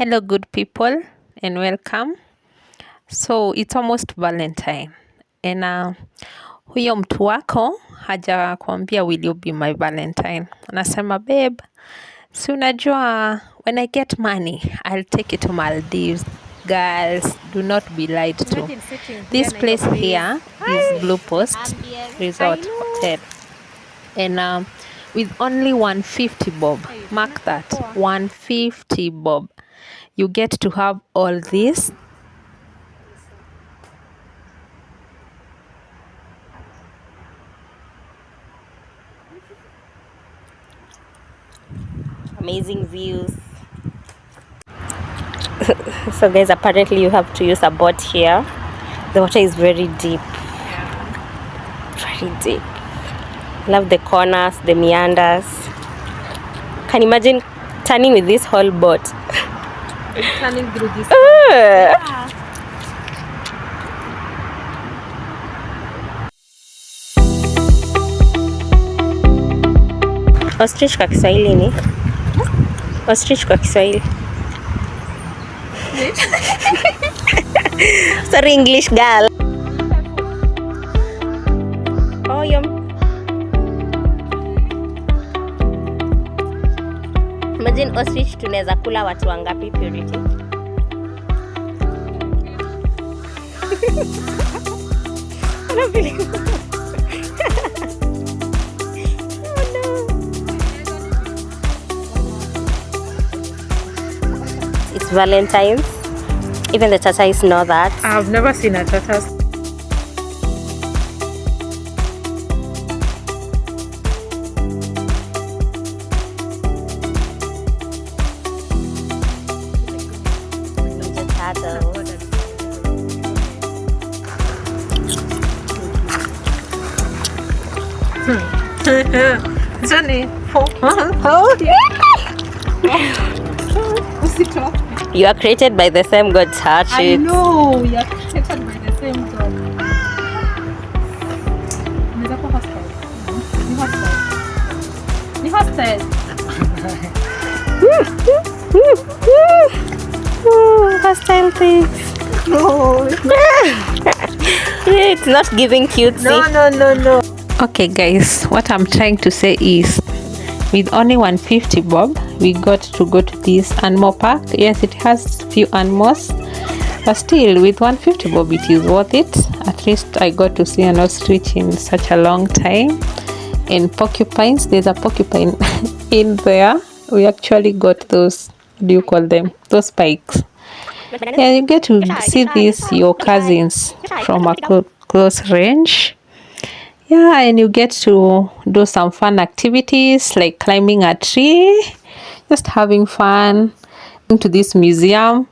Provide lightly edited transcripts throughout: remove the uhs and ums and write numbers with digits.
Hello good people and welcome. So it's almost Valentine and huyo mtu wako haja kuambia will you be my Valentine. Anasema babe, si unajua when I get money I'll take you to Maldives. Girls, do not be lied to. This place here is Bluepost Resort Hotel and with only 150 bob, mark that, 150 bob, you get to have all this. Amazing views. So guys, apparently you have to use a boat here. The water is very deep. Very deep. Love the corners, the meanders. Can you imagine turning with this whole boat? Turning through this. Ostrich kwa Kiswahili ni? Ostrich kwa Kiswahili. Sorry, English girl. Oh, imagine ostrich tunaweza kula watu wangapi Purity? It's Valentine's. Even the tortoise know that. I've never seen a tortoise. Johnny, you are created by the same God's heart. I know, you are created by the same God. Ni hostel. Hostile things. No. It's not giving cutesy. No. Okay guys, what I'm trying to say is with only 150 bob we got to go to this animal park. Yes, it has few animals, but still with 150 bob it is worth it. At least I got to see an ostrich in such a long time. And porcupines, there's a porcupine in there. We actually got those, what do you call them, those spikes. Yeah, you get to see these your cousins from a close range. Yeah, and you get to do some fun activities like climbing a tree, just having fun, going to this museum.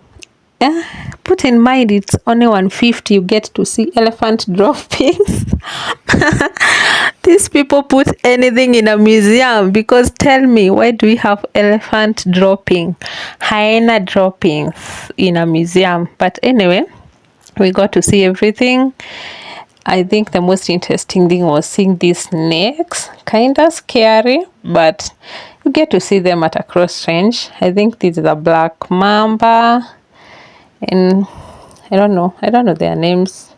Yeah, put in mind it's only 150, you get to see elephant droppings. These people put anything in a museum, because tell me, why do we have elephant dropping, hyena droppings in a museum? But anyway, we got to see everything. I think the most interesting thing was seeing these snakes. Kinda scary, but you get to see them at a close range. I think this is a black mamba, and I don't know their names.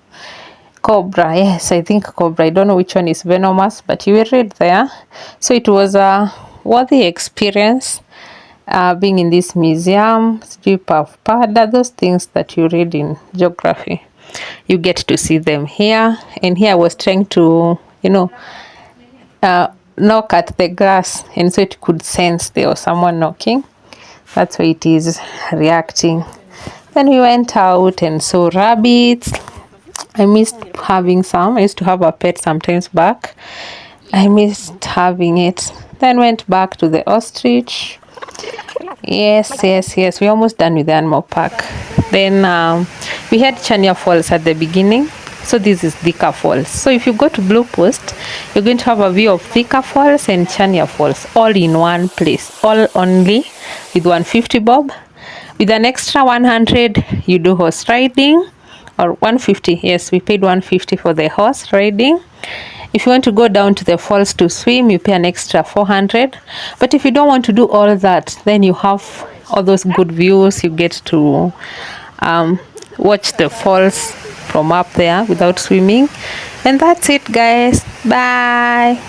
Cobra, yes, I think cobra. I don't know which one is venomous, but you will read there. So it was a worthy experience being in this museum. Strip of pada, those things that you read in geography. You get to see them here. And here I was trying to, knock at the glass, and so it could sense there was someone knocking. That's why it is reacting. Then we went out and saw rabbits. I missed having some. I used to have a pet sometimes back. I missed having it. Then went back to the ostrich. Yes. We're almost done with the animal park. Then we had Chania Falls at the beginning. So this is Thika Falls. So if you go to Bluepost, you're going to have a view of Thika Falls and Chania Falls all in one place. All only with 150 bob. With an extra 100, you do horse riding. Or 150, yes, we paid 150 for the horse riding. If you want to go down to the falls to swim, you pay an extra 400. But if you don't want to do all that, then you have all those good views. You get to watch the falls from up there without swimming. And that's it, guys. Bye.